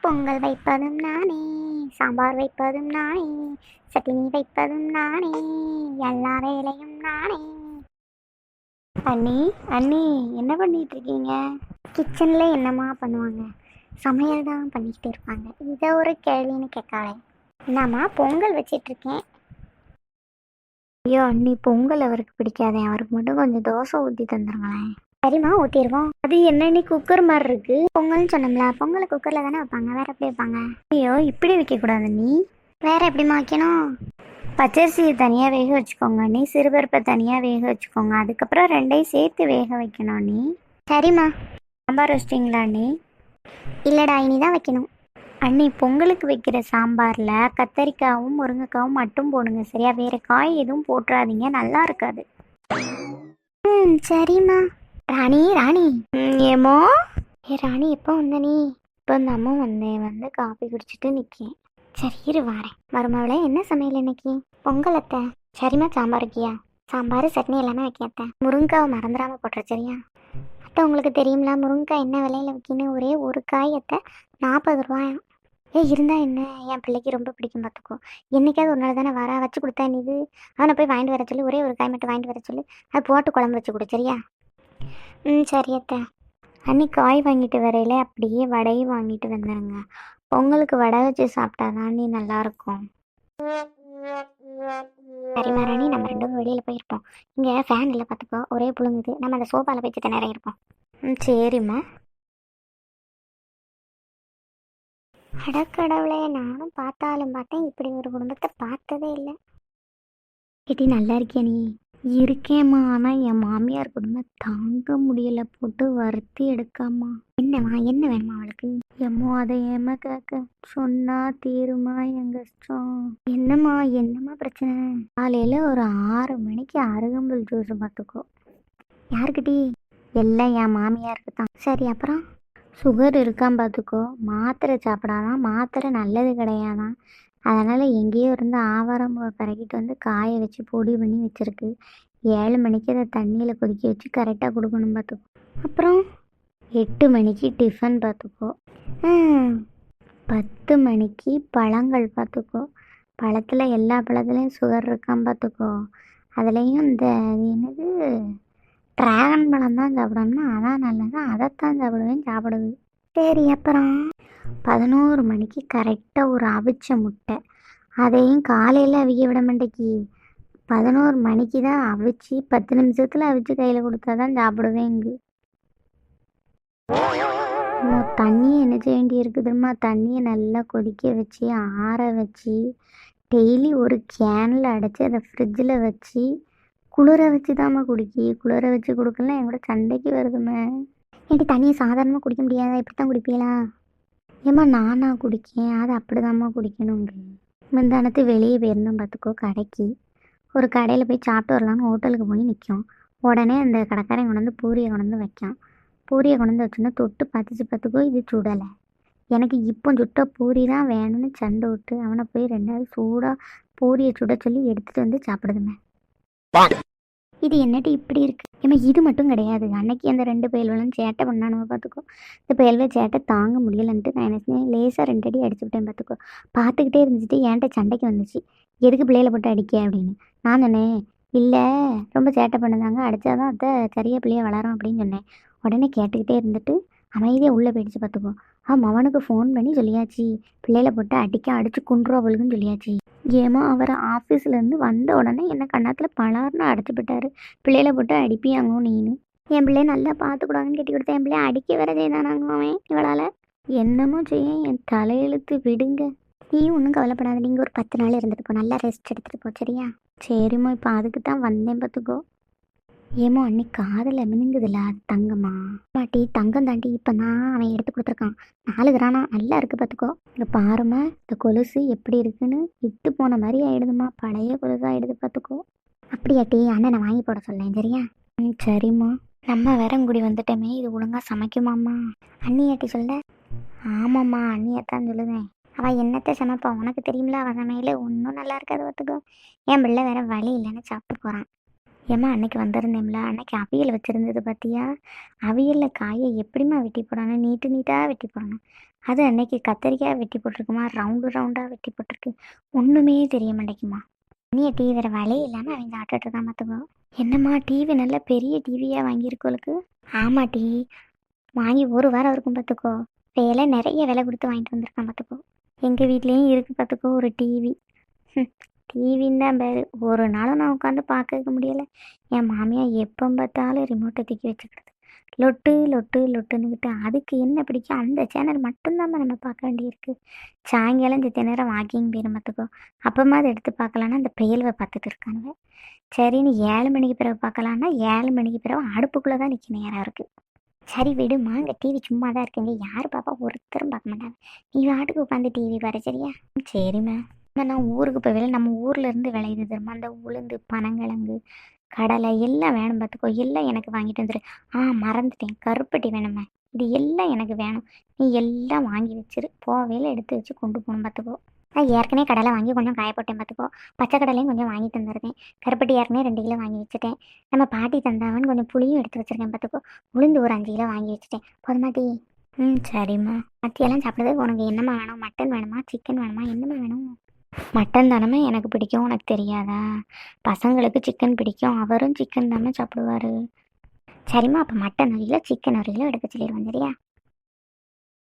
பொங்கல் வைப்பதும் நானே, சாம்பார் வைப்பதும் நானே, சட்னி வைப்பதும் நானே, எல்லா வேலையும் நானே. அண்ணி, அண்ணி, என்ன பண்ணிட்டு இருக்கீங்க? கிச்சன்ல என்னம்மா பண்ணுவாங்க? சமையல் தான் பண்ணிக்கிட்டு இருப்பாங்க. இதை ஒரு கேள்வின்னு கேட்காளே. என்னம்மா பொங்கல் வச்சிட்டு இருக்கேன். ஐயோ அண்ணி, பொங்கல் அவருக்கு பிடிக்காதே, அவருக்கு மட்டும் கொஞ்சம் தோசை ஊற்றி தந்துருங்களேன். சரிம்மா, ஊற்றிடுவோம். அது என்னன்னு குக்கர் மாதிரி இருக்கு. பொங்கல்னு சொன்னோம்ல, பொங்கலை குக்கரில் தானே வைப்பாங்க, வேற எப்படி வைப்பாங்க? ஐயோ, இப்படி வைக்கக்கூடாது நீ. வேற எப்படிம்மா வைக்கணும்? பச்சரிசியை தனியாக வேக வச்சுக்கோங்க நீ, சிறுபருப்பை தனியாக வேக வச்சுக்கோங்க, அதுக்கப்புறம் ரெண்டையும் சேர்த்து வேக வைக்கணும் நீ. சரிம்மா. சாம்பார் வச்சிட்டிங்களா நீ? இல்லைடா, இனி தான் வைக்கணும். அண்ணி, பொங்கலுக்கு வைக்கிற சாம்பாரில் கத்தரிக்காவும் முருங்கைக்காவும் மட்டும் போடுங்க சரியா? வேறு காய் எதுவும் போட்டுறாதீங்க, நல்லா இருக்காது. சரிம்மா. ராணி, ராணி. ஏமோ? ராணி, எப்போ வந்த நீ? இப்போ இந்த அம்மா வந்தேன், வந்து காஃபி குடிச்சிட்டு நிற்கேன். சரி இரு வாரேன். மருமவளே, என்ன சமையல் இன்னைக்கு? பொங்கலத்தை. சரிம்மா, சாம்பார் இருக்கியா? சாம்பார் சட்னி எல்லாமே வைக்காத்த. முருங்காவை மறந்துடாமல் போட்டுற சரியா? அத்தை, உங்களுக்கு தெரியுங்களா முருங்காய் என்ன விலையில் விற்கின்னு? ஒரே ஒரு காயத்தை 40 ரூபாயாம். இருந்தா என்ன, என் பிள்ளைக்கு ரொம்ப பிடிக்கும் பார்த்துக்கோ. என்னைக்காவது ஒரு நாள் தானே வர, வச்சு கொடுத்தா நீ இது. அவனை போய் வாங்கிட்டு வர சொல்லி, ஒரே ஒரு காய் மட்டும் வாங்கிட்டு வர சொல்லி, அது போட்டு குழம்பு வச்சு கொடு சரியா? சரி அத்தை. அன்னி, காய் வாங்கிட்டு வரையில அப்படியே வடையும் வாங்கிட்டு வந்துடுங்க. பொங்கலுக்கு வடை வச்சு சாப்பிட்டாதான் நீ நல்லாயிருக்கும். சரி மரணி, நம்ம ரெண்டும் வெளியில் போயிருப்போம். இங்கே ஃபேன் இல்லை பார்த்துக்கோ, ஒரே புழுங்குது. நம்ம அந்த சோஃபாவில் போய் சித்த நேரம் இருப்போம். சரிம்மா. அடக்கடவுளே, நானும் பார்த்தாலும் பார்த்தேன், இப்படி ஒரு குடும்பத்தை பார்த்ததே இல்லை. கேட்டி, நல்லா இருக்கியா நீ? இருக்கேம்மா, ஆனால் என் மாமியார் குடும்பம் தாங்க முடியலை, போட்டு வருத்தி எடுக்காமா. என்னம்மா, என்ன வேணுமா அவளுக்கு? எம்மோ, அதை ஏமா கேட்க, சொன்னா தீருமா என் கஷ்டம். என்னம்மா, என்னம்மா பிரச்சனை? காலையில் ஒரு 6 மணிக்கு அருகம்புல் ஜூஸ் பார்த்துக்கோ. யாருக்கிட்டி? எல்லாம் என் மாமியாருக்கு தான். சரி, அப்புறம்? சுகர் இருக்கான்னு பார்த்துக்கோ. மாத்திரை சாப்பிடாதான், மாத்திரை நல்லது கிடையாதான். அதனால் எங்கேயோ இருந்து ஆவாரம் கறக்கிட்டு வந்து காய வச்சு பொடி பண்ணி வச்சுருக்கு. 7 மணிக்கு அதை தண்ணியில் கொதிக்க வச்சு கரெக்டாக கொடுக்கணும் பார்த்துக்கோ. அப்புறம் 8 மணிக்கு டிஃபன் பார்த்துக்கோ. 10 மணிக்கு பழங்கள் பார்த்துக்கோ. பழத்தில் எல்லா பழத்துலேயும் சுகர் இருக்கான்னு பார்த்துக்கோ. அதுலேயும் இந்த என்னது ட்ராகன் பழம் தான் சாப்பிடணும்னா அதான் நல்லது, அதைத்தான் சாப்பிடுவேன், சாப்பிடுது. சரி, அப்புறம் 11 மணிக்கு கரெக்டாக ஒரு அவிச்ச முட்டை. அதையும் காலையில் அவிக்க விட மாட்டேக்கி, 11 மணிக்கு தான் அவிச்சு 10 நிமிஷத்தில் அவிச்சு கையில் கொடுத்தா தான் சாப்பிடுவேன். இங்கு தண்ணியை என்ன செய்ய வேண்டி இருக்குதுமா, தண்ணியை நல்லா கொதிக்க வச்சு ஆற வச்சு டெய்லி ஒரு கேனில் அடைச்சி அதை ஃப்ரிட்ஜில் வச்சு குளிர வச்சு தாம்மா குடிக்கி. குளிர வச்சு கொடுக்கலாம், என் கூட சண்டைக்கு வருதுமே. ஏன்டி, தண்ணியை சாதாரணமாக குடிக்க முடியாதா? இப்படி தான் குடிப்பீங்களா? ஏம்மா, நானா குடிக்கேன், அது அப்படி தாம்மா குடிக்கணுங்க. முந்தானத்து வெளியே போயிருந்தோம் பார்த்துக்கோ, கடைக்கு. ஒரு கடையில் போய் சாப்பிட்டு வரலான்னு ஹோட்டலுக்கு போய் நிற்கும். உடனே அந்த கடைக்காரன் கொண்டு வந்து பூரியை கொண்டு வந்து வைக்கான். பூரியை கொண்டு வந்து வச்சோன்னா தொட்டு பார்த்துக்கோ, இது சுடலை. எனக்கு இப்போ சுட்ட பூரி தான் வேணும்னு சண்டை விட்டு அவனை போய் 2வது சூடாக பூரியை சுட சொல்லி எடுத்துகிட்டு வந்து சாப்பிடுதுமே. இது என்னட்டு இப்படி இருக்கு? ஏமா, இது மட்டும் கிடையாது. அன்னைக்கு அந்த 2 பயல்களும் சேட்டை பண்ணானுங்க பார்த்துக்கோ. இந்த பயல்வே சேட்டை தாங்க முடியலன்ட்டு நான் என்ன செஞ்சேன், லேசாக 2 அடி அடிச்சு விட்டேன் பார்த்துக்கோ. பார்த்துக்கிட்டே இருந்துட்டு என்கிட்ட சண்டைக்கு வந்துச்சு, எதுக்கு பிள்ளையில போட்டு அடிக்க அப்படின்னு. நான் சொன்னேன், இல்லை ரொம்ப சேட்டை பண்ணுதாங்க, அடித்தாதான் அத்தை சரியாக பிள்ளைய வளரும் அப்படின்னு சொன்னேன். உடனே கேட்டுக்கிட்டே இருந்துட்டு அமைதியாக உள்ளே போயிடுச்சு பார்த்துக்கோ. அவனுக்கு ஃபோன் பண்ணி சொல்லியாச்சு, பிள்ளையில போட்டு அடிச்சு கொண்டுருவா அவளுக்குன்னு சொல்லியாச்சு. ஏமா, அவர் ஆஃபீஸ்லேருந்து வந்த உடனே என்ன கண்ணாத்தில் பலார்னு அடைச்சி போட்டாரு, பிள்ளையில போட்டு அடிப்பியாங்கோ நீனு. என் பிள்ளைய நல்லா பார்த்துக்கூடாதுன்னு கட்டி கொடுத்தேன், என் பிள்ளைய அடிக்க வேற செய்தானாங்க அவன் இவளால். என்னமோ செய்ய, என் தலையெழுத்து விடுங்க. நீயும் ஒன்றும் கவலைப்படாத, நீங்கள் ஒரு 10 நாள் இருந்துட்டு போ, நல்லா ரெஸ்ட் எடுத்துகிட்டு போ சரியா? சரிம்மா, இப்போ அதுக்கு தான் வந்தேன் பார்த்துக்கோ. ஏமோ, அன்னைக்கு காதில் மினுங்குதுல, அது தங்கம்மா? பாட்டி, தங்கம் தாண்டி, இப்போ தான் அவன் எடுத்து கொடுத்துருக்கான். 4 கிரானா, நல்லா இருக்குது பார்த்துக்கோ. இங்கே பாருமா, இந்த கொலுசு எப்படி இருக்குன்னு இட்டு போன மாதிரி ஆகிடுதுமா, பழைய கொலுசாக ஆகிடுது பார்த்துக்கோ. அப்படியாட்டி, அண்ணனை வாங்கி போட சொல்லேன் சரியா? சரிம்மா. நம்ம வேற கூடி வந்துட்டோமே, இது ஒழுங்காக சமைக்குமாம்மா? அண்ணியாட்டி சொல்ல? ஆமாம்மா, அண்ணியத்தான் சொல்லுதேன். அவள் என்னத்தை சமைப்பா, உனக்கு தெரியுமில, அவள் சமையல் ஒன்றும் நல்லா இருக்காது பார்த்துக்கோ. என் பிள்ளை வேற வழி இல்லைன்னு சாப்பிட்டு போகிறான். ஏம்மா, அன்னைக்கு வந்திருந்தேம்ல, அன்னைக்கு அவியல் வச்சுருந்தது பார்த்தியா? அவியலில் காயை எப்படிம்மா வெட்டி போடணும், நீட்டாக வெட்டி போடணும். அது அன்னைக்கு கத்தரிக்காய் வெட்டி போட்டிருக்குமா, ரவுண்டு ரவுண்டாக வெட்டி போட்டிருக்கு. ஒன்றுமே தெரிய மாட்டேங்குமா. நீ டிவி வேறு வலையே இல்லாமல் அவங்க ஆட்டுட்ருக்கான் பார்த்துக்கோ. என்னம்மா டிவி நல்ல பெரிய டிவியாக வாங்கியிருக்கோளுக்கு? ஆமாம் டி, வாங்கி ஒரு வாரம் இருக்கும் பார்த்துக்கோ. விலை நிறைய விலை கொடுத்து வாங்கிட்டு வந்திருக்கான் பார்த்துக்கோ. எங்கள் வீட்லேயும் இருக்குது பார்த்துக்கோ ஒரு டிவி. டிவின்னு தான் பேர். ஒரு நாளும் நான் உட்காந்து பார்க்க முடியலை. என் மாமியார் எப்போ பார்த்தாலும் ரிமோட்டை தூக்கி வச்சுக்கிடுது. லொட்டு லொட்டு லொட்டுன்னுக்கிட்டு அதுக்கு என்ன பிடிக்கும் அந்த சேனல் மட்டும்தான் நம்ம பார்க்க வேண்டியிருக்கு. சாயங்காலம் இந்த நேரம் வாக்கிங் போயிடும் பார்த்துக்கோ. அப்போமா அதை எடுத்து பார்க்கலான்னா அந்த பெயல்வை பார்த்துட்டு இருக்கானுங்க. சரின்னு 7 மணிக்கு பிறகு பார்க்கலான்னா 7 மணிக்கு பிறகு அடுப்புக்குள்ளே தான் நிற்க நேரம் இருக்குது. சரி விடுமா, இந்த டிவி சும்மா தான் இருக்குங்க, யார் பாப்பா, ஒருத்தரும் பார்க்க மாட்டாங்க. நீ வாட்டுக்கு உட்காந்து டிவி பாரு சரியா? சரிம்மா. நான் ஊருக்கு போகல, நம்ம ஊரில் இருந்து விளையுது தெரியுமா, அந்த உளுந்து பனங்கிழங்கு கடலை எல்லாம் வேணும் பார்த்துக்கோ. எல்லாம் எனக்கு வாங்கிட்டு வந்துடு. மறந்துட்டேன், கருப்பட்டி வேணுமே, இது எல்லாம் எனக்கு வேணும். நீ எல்லாம் வாங்கி வச்சிரு, போவேல எடுத்து வச்சு கொண்டு போகணும் பார்த்துக்கோ. நான் ஏற்கனவே கடலை வாங்கி கொஞ்சம் காய போட்டேன் பார்த்துக்கோ. பச்சை கடலையும் கொஞ்சம் வாங்கி தந்துருக்கேன். கருப்பட்டி ஏற்கனவே 2 கிலோ வாங்கி வச்சுட்டேன். நம்ம பாட்டி தந்தாவன்னு கொஞ்சம் புளியும் எடுத்து வச்சுருக்கேன் பார்த்துக்கோ. உளுந்து ஒரு 5 கிலோ வாங்கி வச்சுட்டேன். போதுமாட்டி? சரிம்மா. மத்தியெல்லாம் சாப்பிட்றதுக்கு உனக்கு என்னம்மா வேணும்? மட்டன் வேணுமா, சிக்கன் வேணுமா, என்னம்மா வேணும்? மட்டன் தானே எனக்கு பிடிக்கும், உனக்கு தெரியாதா? பசங்களுக்கு சிக்கன் பிடிக்கும், அவரும் சிக்கன் தானே சாப்பிடுவார். சரிம்மா, அப்போ மட்டன் 1 கிலோ, சிக்கன் 1 கிலோ எடுக்க சொல்லிடுவேன் சரியா?